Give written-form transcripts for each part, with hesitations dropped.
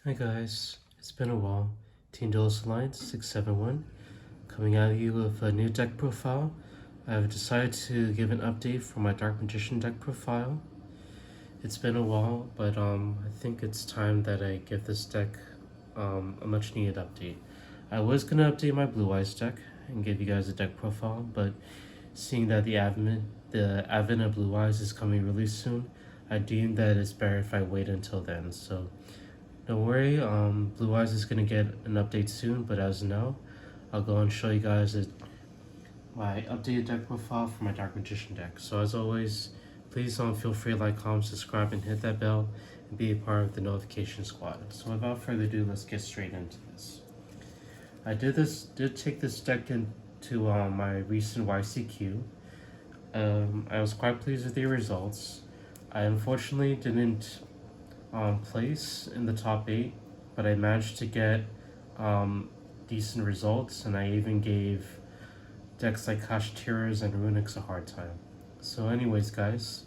Hi guys, it's been a while. Team Duelist Alliance 671 coming at you with a new deck profile. I've decided to give an update for my Dark Magician deck profile. It's been a while, but I think it's time that I give this deck a much needed update. I was gonna update my Blue Eyes deck and give you guys a deck profile, but seeing that the advent of Blue Eyes is coming really soon, I deemed that it's better if I wait until then. So don't worry, Blue Eyes is gonna get an update soon, but as of now, I'll go and show you guys my updated deck profile for my Dark Magician deck. So as always, please feel free to like, comment, subscribe, and hit that bell, and be a part of the notification squad. So without further ado, let's get straight into this. I did take this deck into my recent YCQ. I was quite pleased with the results. I unfortunately didn't place in the top 8, but I managed to get decent results, and I even gave decks like Kashtira's and Runix a hard time. So anyways guys,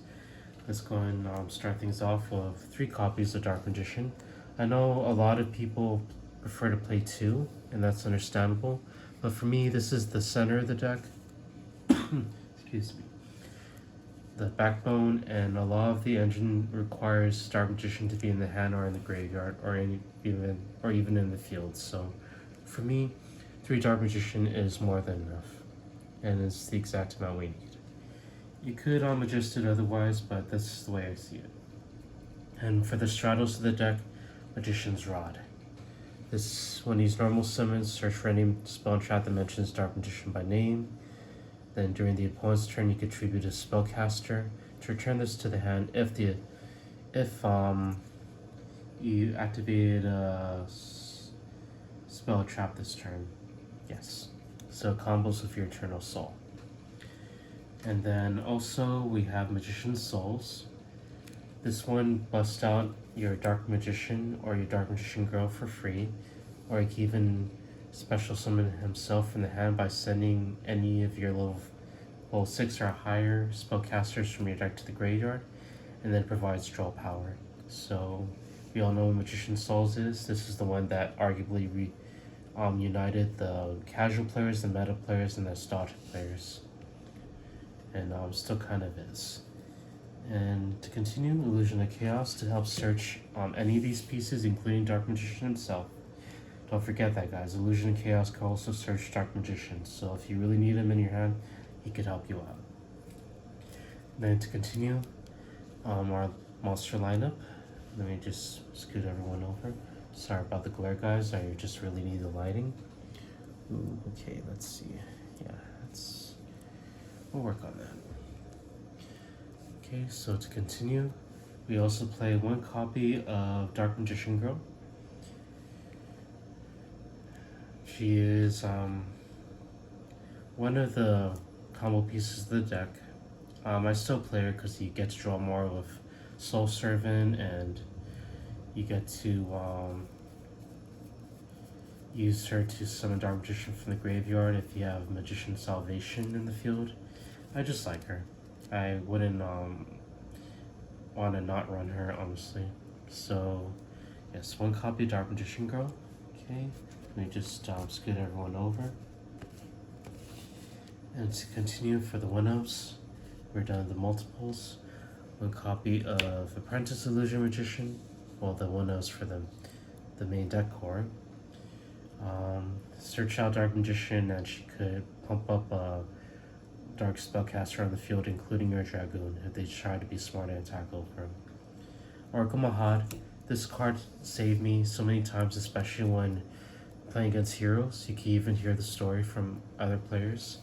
let's go and start things off with 3 copies of Dark Magician. I know a lot of people prefer to play 2, and that's understandable, but for me this is the center of the deck. Excuse me. The backbone, and a lot of the engine requires Dark Magician to be in the hand or in the graveyard or even in the field. So for me, 3 Dark Magician is more than enough, and it's the exact amount we need. You could adjust it otherwise, but that's the way I see it. And for the Stratos of the deck, Magician's Rod. This, when these normal summons, search for any spell and trap that mentions Dark Magician by name. Then during the opponent's turn, you could tribute a spellcaster to return this to the hand if you activated a spell trap this turn. Yes. So combos with your Eternal Soul. And then also we have Magician's Souls. This one busts out your Dark Magician or your Dark Magician Girl for free, or you can even special summon himself from the hand by sending any of your level 6 or higher spellcasters from your deck to the graveyard, and then provides draw power. So we all know what Magician's Souls is. This is the one that arguably united the casual players, the meta players, and the nostalgic players, and still kind of is. And to continue, Illusion of Chaos to help search any of these pieces, including Dark Magician himself. Don't forget that, guys. Illusion of Chaos can also search Dark Magician, so if you really need him in your hand, he could help you out. Then to continue, our monster lineup. Let me just scoot everyone over. Sorry about the glare, guys. I just really need the lighting. Ooh, okay, let's see. Yeah, we'll work on that. Okay, so to continue, we also play 1 copy of Dark Magician Girl. She is one of the combo pieces of the deck. I still play her because you get to draw more with Soul Servant, and you get to use her to summon Dark Magician from the graveyard if you have Magician Salvation in the field. I just like her. I wouldn't want to not run her, honestly. So yes, 1 copy of Dark Magician Girl. Okay, let me just scoot everyone over. And to continue for the 1-ups, we're done with the multiples. 1 copy of Apprentice Illusion Magician, well, the 1-ups for the main deck core. Search out Dark Magician, and she could pump up a Dark Spellcaster on the field, including your Dragoon, if they try to be smart and attack over him. Oracle Mahad. This card saved me so many times, especially when playing against heroes. You can even hear the story from other players.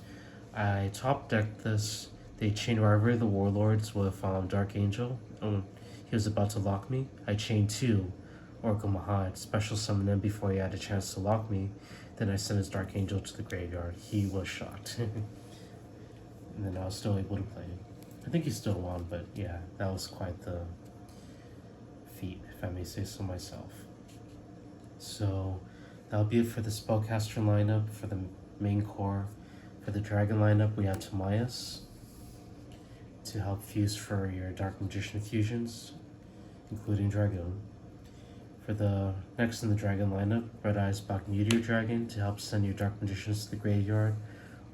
I top decked this. They chained Rivalry of the Warlords with Dark Angel. He was about to lock me. I chained 2 Oracle Mahad, special summon him before he had a chance to lock me. Then I sent his Dark Angel to the graveyard. He was shocked. And then I was still able to play him. I think he still won, but yeah, that was quite the feat, if I may say so myself. So that'll be it for the spellcaster lineup for the main core. For the dragon lineup, we have Timaeus to help fuse for your Dark Magician fusions, including Dragoon. For the next in the dragon lineup, Red Eyes Black Meteor Dragon to help send your Dark Magicians to the graveyard,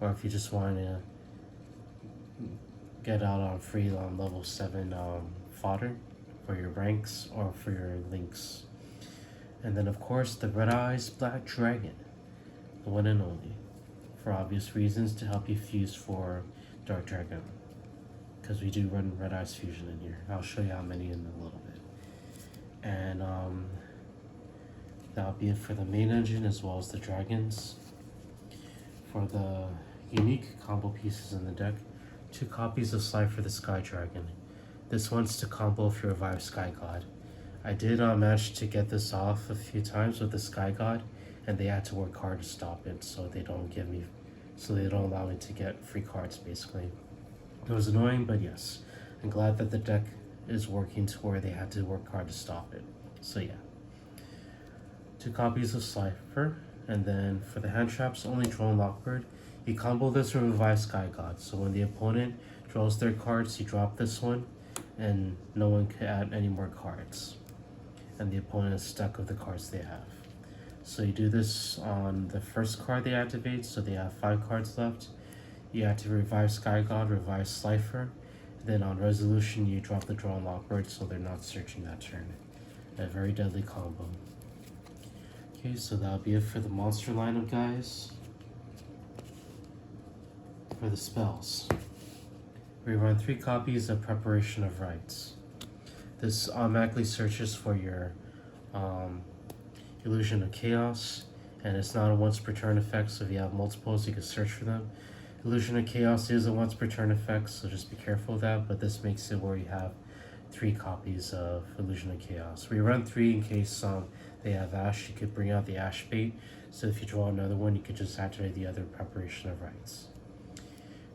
or if you just want to get out on free on level 7 fodder for your ranks or for your links. And then of course the Red Eyes Black Dragon, the one and only, for obvious reasons, to help you fuse for Dark Dragon, because we do run Red Eyes Fusion in here. I'll show you how many in a little bit. And that'll be it for the main engine as well as the dragons. For the unique combo pieces in the deck, 2 copies of Slifer the Sky Dragon. This one's to combo if you revive Sky God. I did manage to get this off a few times with the Sky God, and they had to work hard to stop it, so they don't allow me to get free cards basically. It was annoying, but yes, I'm glad that the deck is working to where they had to work hard to stop it. So yeah. 2 copies of Slifer, and then for the hand traps, only Drone Lockbird. You combo this with Revive Sky God, so when the opponent draws their cards, you drop this one, and no one can add any more cards. And the opponent is stuck with the cards they have. So you do this on the first card they activate, so they have 5 cards left. You have to revive Sky God, revive Slifer, then on resolution you drop the Drone Lockbird so they're not searching that turn. A very deadly combo. Okay, so that'll be it for the monster lineup, guys. For the spells, we run 3 copies of Preparation of Rites. This automatically searches for your Illusion of Chaos, and it's not a once per turn effect, so if you have multiples you can search for them. Illusion of Chaos is a once per turn effect, so just be careful of that, but this makes it where you have 3 copies of Illusion of Chaos. We run 3 in case they have Ash. You could bring out the Ash bait, so if you draw another one you could just activate the other Preparation of Rites.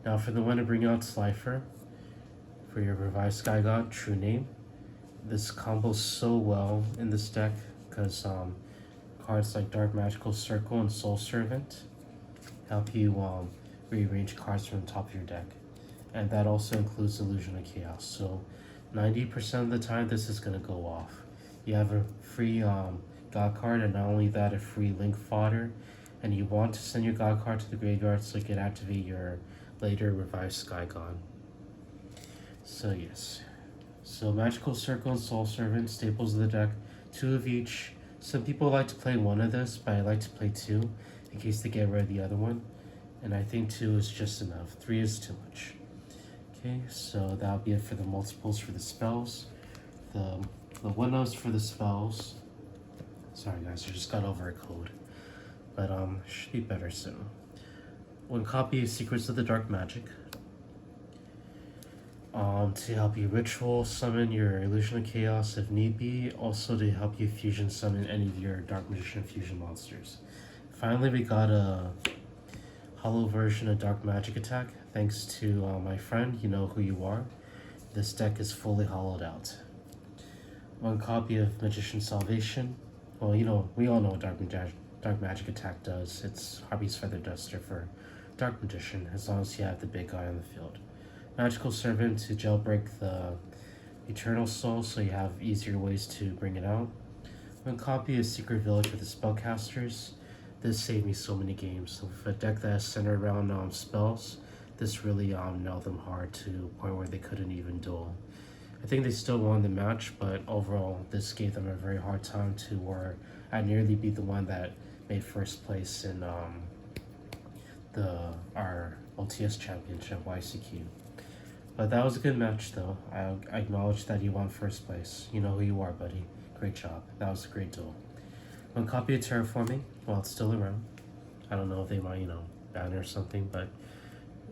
Now for the one to bring out Slifer, for your Revive Sky God, True Name. This combos so well in this deck because cards like Dark Magical Circle and Soul Servant help you rearrange cards from the top of your deck. And that also includes Illusion of Chaos. So 90% of the time this is going to go off. You have a free God card, and not only that, a free link fodder. And you want to send your God card to the graveyard so you can activate your later Revive Sky God. So yes. So Magical Circle and Soul Servant, staples of the deck, 2 of each. Some people like to play 1 of this, but I like to play 2 in case they get rid of the other one. And I think 2 is just enough. 3 is too much. Okay, so that'll be it for the multiples for the spells. The one-offs for the spells. Sorry guys, I just got over a cold. But should be better soon. 1 copy of Secrets of the Dark Magic. To help you ritual summon your Illusion of Chaos if need be, also to help you fusion summon any of your Dark Magician fusion monsters. Finally, we got a hollow version of Dark Magic Attack, thanks to my friend, you know who you are. This deck is fully hollowed out. 1 copy of Magician Salvation. Well, you know, we all know what Dark Magic Attack does. It's Harpy's Feather Duster for Dark Magician, as long as you have the big guy on the field. Magical Servant to jailbreak the Eternal Soul, so you have easier ways to bring it out. 1 copy of Secret Village for the Spellcasters. This saved me so many games. So with a deck that is centered around spells, this really nailed them hard to a point where they couldn't even duel. I think they still won the match, but overall this gave them a very hard time to where I nearly beat the one that made first place in our LTS championship, YCQ. But that was a good match though. I acknowledge that you won first place. You know who you are, buddy. Great job. That was a great duel. 1 copy of Terraforming while it's still around. I don't know if they might, ban it or something, but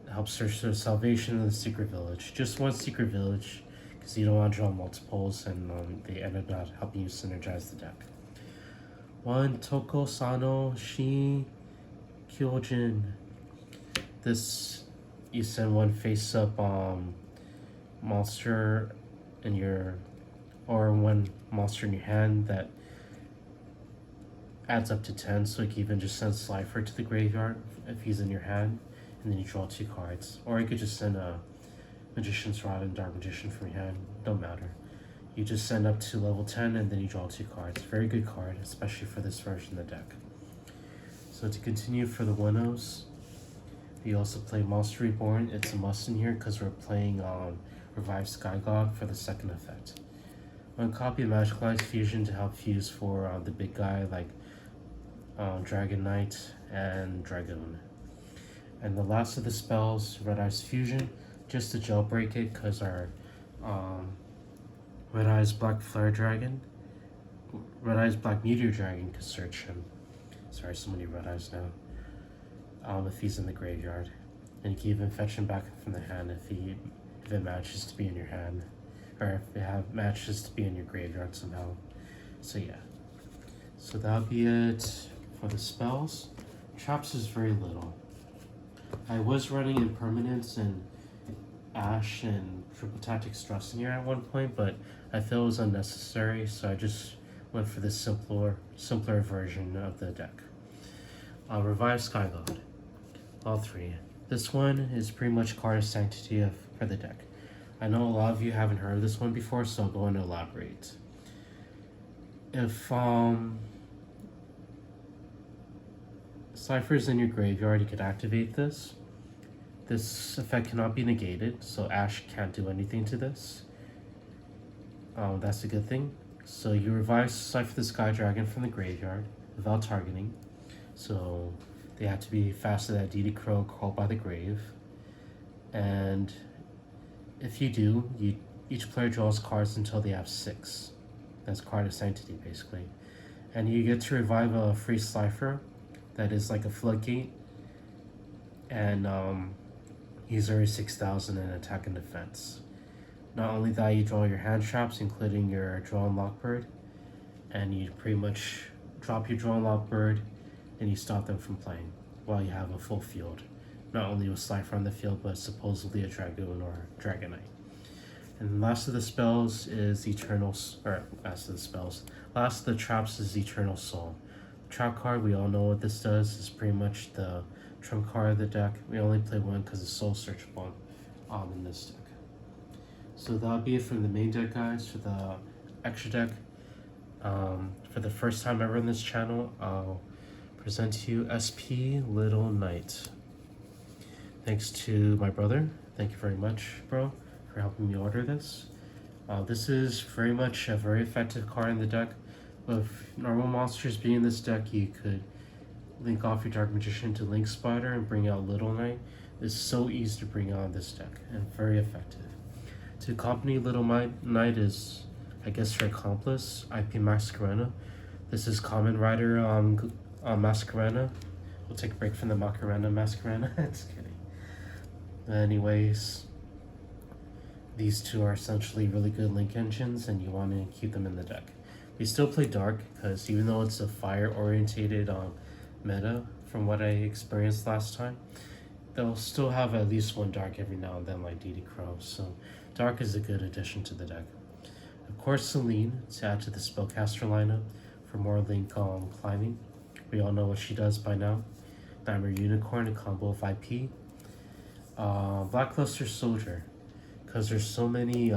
it helps search for Salvation in the Secret Village. Just 1 Secret Village, because you don't want to draw multiples, and they end up not helping you synergize the deck. 1 Toko Sano Shi Kyojin. This, you send 1 face-up monster in your, or 1 monster in your hand that adds up to 10, so you can even just send Slifer to the graveyard if he's in your hand, and then you draw 2 cards. Or you could just send a Magician's Rod and Dark Magician from your hand, don't matter. You just send up to level 10 and then you draw 2 cards. Very good card, especially for this version of the deck. So to continue for the 1-0s, we also play Monster Reborn. It's a must in here because we're playing Revive Sky God for the second effect. One copy of Magical Eyes Fusion to help fuse for the big guy like Dragon Knight and Dragoon. And the last of the spells, Red Eyes Fusion, just to jailbreak it because our Red Eyes Black Flare Dragon, Red Eyes Black Meteor Dragon could search him. Sorry, so many Red Eyes now. If he's in the graveyard, and you can even fetch him back from the hand if it manages to be in your hand, or if it manages to be in your graveyard somehow. So yeah, so that'll be it for the spells. Traps is very little. I was running Impermanence and Ash and Triple Tactic Stress in here at one point, but I felt it was unnecessary, so I just went for the simpler version of the deck. Revive Sky God. All 3. This one is pretty much card of sanctity for the deck. I know a lot of you haven't heard of this one before, so I'll go and elaborate. If Cypher's in your graveyard, you could activate this. This effect cannot be negated, so Ash can't do anything to this. That's a good thing. So you revive Cypher the Sky Dragon from the graveyard without targeting. So they have to be faster than DD Crow crawled by the grave. And if you do, each player draws cards until they have 6. That's card of sanctity basically. And you get to revive a free Cypher that is like a floodgate. And he's already 6,000 in attack and defense. Not only that, you draw your hand traps, including your Draw Unlock Bird, and you pretty much drop your Draw Unlock Bird and you stop them from playing while you have a full field. Not only with Cypher on the field, but supposedly a Dragoon or Dragon Knight. And last of the spells is last of the traps is Eternal Soul. Trap card, we all know what this does. Is pretty much the trump card of the deck. We only play one because it's soul searchable in this deck. So that'll be it from the main deck, guys. For the extra deck, for the first time ever on this channel, I'll present to you SP Little Knight. Thanks to my brother. Thank you very much, bro, for helping me order this. This is very much a very effective card in the deck. With normal monsters being in this deck, you could link off your Dark Magician to Link Spider and bring out Little Knight. It's so easy to bring out this deck and very effective. To accompany Little Knight is, I guess, your accomplice, IP Masquerena. This is Common Rider Masquerena. We'll take a break from the Masquerena. Just kidding. Anyways, these two are essentially really good link engines and you want to keep them in the deck. We still play Dark because even though it's a fire-orientated meta, from what I experienced last time, they'll still have at least one Dark every now and then, like DD Crow. So Dark is a good addition to the deck. Of course, Celine to add to the Spellcaster lineup for more link climbing. We all know what she does by now. Nightmare Unicorn, a combo of IP. Blackluster Soldier, because there's so many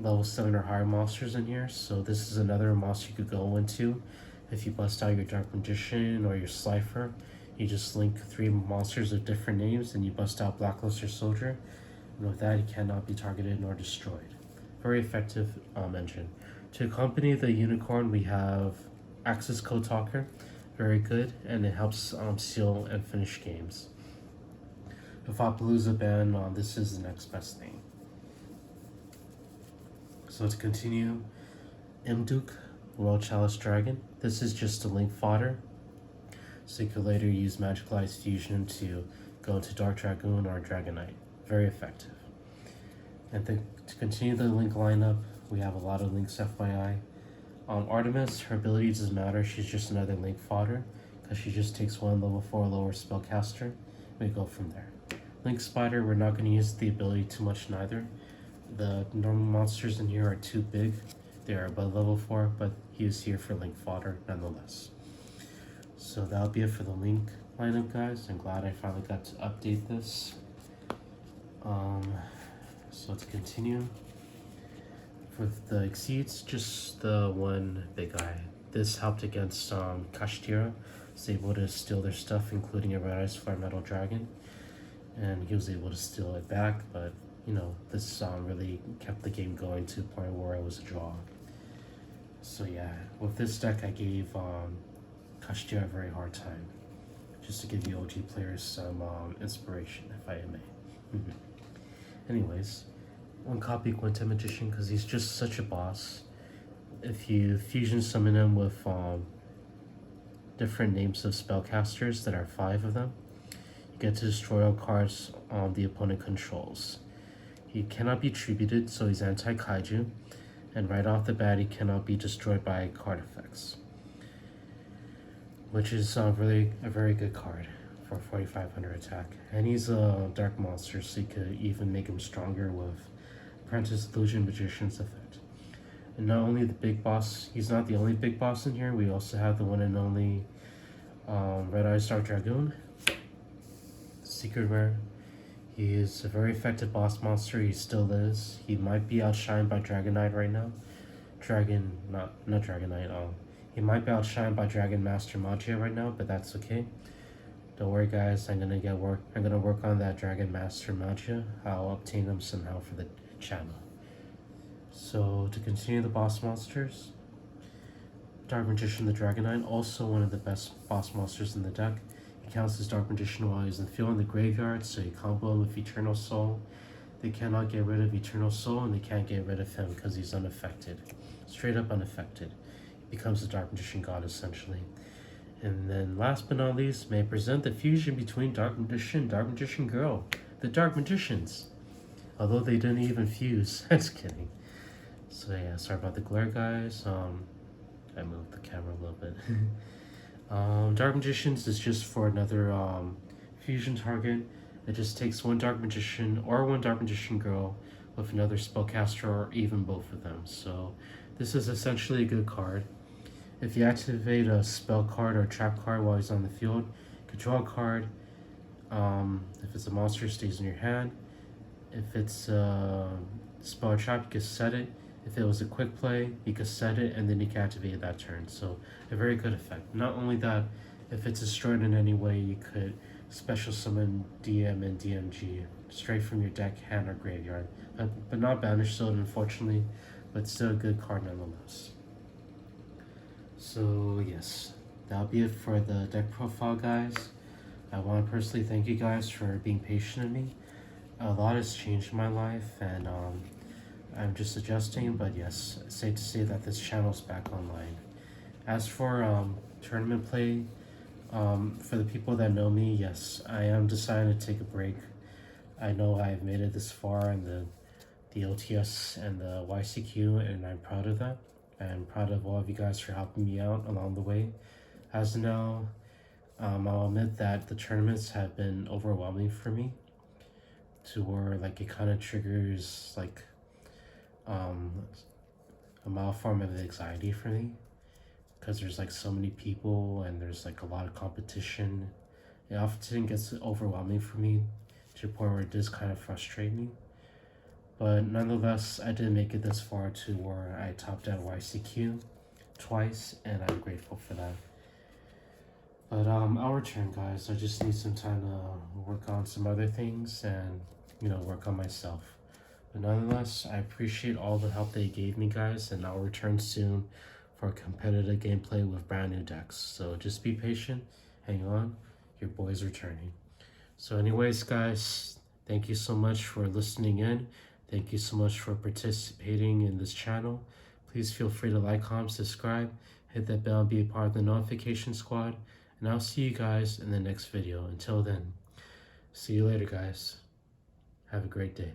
level 7 or higher monsters in here, so this is another monster you could go into. If you bust out your Dark Magician or your Cypher, you just link 3 monsters with different names and you bust out Blackluster Soldier, and with that he cannot be targeted nor destroyed. Very effective engine. To accompany the Unicorn, we have Axis Code Talker, very good, and it helps seal and finish games. If Appaloosa ban, this is the next best thing. So to continue, Imduk, Royal Chalice Dragon. This is just a link fodder, so you could later use Magical Eyes Fusion to go into Dark Dragoon or Dragon Knight. Very effective. And to continue the link lineup, we have a lot of links, FYI. Artemis, her ability doesn't matter, she's just another link fodder, because she just takes one level 4 lower spellcaster. We go from there. Link Spider, we're not going to use the ability too much neither. The normal monsters in here are too big. They are above level 4, but he is here for link fodder nonetheless. So that'll be it for the link lineup, guys. I'm glad I finally got to update this. So to continue, with the exceeds, just the one big guy. This helped against Kashtira. Was able to steal their stuff, including a Red Eyes Flare Metal Dragon, and he was able to steal it back. But you know, this really kept the game going to a point where it was a draw. So yeah, with this deck, I gave Kashtira a very hard time, just to give you OG players some inspiration, if I may. Anyways, one copy Quintet Magician because he's just such a boss. If you fusion summon him with different names of spellcasters, that are 5 of them, you get to destroy all cards the opponent controls. He cannot be tributed, so he's anti-kaiju, and right off the bat he cannot be destroyed by card effects, which is really a very good card for 4500 attack. And he's a dark monster, so you could even make him stronger with Apprentice Illusion Magician's effect. And not only the big boss, he's not the only big boss in here, we also have the one and only Red Eyes Dark Dragoon, secret rare. He is a very effective boss monster, he still is. He might be outshined by Dragonite right now. Not Dragonite, he might be outshined by Dragon Master Magia right now, but that's okay. Don't worry guys, I'm gonna work on that Dragon Master Magia. I'll obtain them somehow for the channel. So to continue the boss monsters, Dark Magician the Dragonite, also one of the best boss monsters in the deck. He counts as Dark Magician while he's in the field in the graveyard, so you combo him with Eternal Soul. They cannot get rid of Eternal Soul, and they can't get rid of him because he's unaffected. Straight up unaffected. He becomes the Dark Magician god essentially. And then last but not least, may I present the fusion between Dark Magician and Dark Magician Girl, the Dark Magicians. Although they didn't even fuse. Just kidding. So yeah, sorry about the glare guys. I moved the camera a little bit. Dark Magicians is just for another fusion target. It just takes one Dark Magician or one Dark Magician Girl with another spellcaster or even both of them. So this is essentially a good card. If you activate a spell card or a trap card while he's on the field, you can draw a card. If it's a monster, it stays in your hand. If it's a spell or trap, you can set it. If it was a quick play, you could set it and then you can activate it that turn. So a very good effect. Not only that, if it's destroyed in any way, you could special summon DM and DMG straight from your deck, hand, or graveyard. But not Banish Zone, unfortunately, but still a good card nonetheless. So yes, that'll be it for the deck profile, guys. I want to personally thank you guys for being patient with me. A lot has changed in my life, and I'm just adjusting, but yes, it's safe to say that this channel is back online. As for tournament play, for the people that know me, yes, I am deciding to take a break. I know I've made it this far in the OTS and the YCQ, and I'm proud of that. I'm proud of all of you guys for helping me out along the way. As of now, I'll admit that the tournaments have been overwhelming for me, to where like it kind of triggers like a mild form of anxiety for me, because there's like so many people and there's like a lot of competition. It often gets overwhelming for me to the point where it does kind of frustrate me. But nonetheless, I did make it this far to where I topped out YCQ twice, and I'm grateful for that. But I'll return, guys. I just need some time to work on some other things and, you know, work on myself. But nonetheless, I appreciate all the help they gave me, guys, and I'll return soon for competitive gameplay with brand new decks. So just be patient, hang on, your boy's returning. So anyways, guys, thank you so much for listening in. Thank you so much for participating in this channel. Please feel free to like, comment, subscribe, hit that bell and be a part of the notification squad. And I'll see you guys in the next video. Until then, see you later, guys. Have a great day.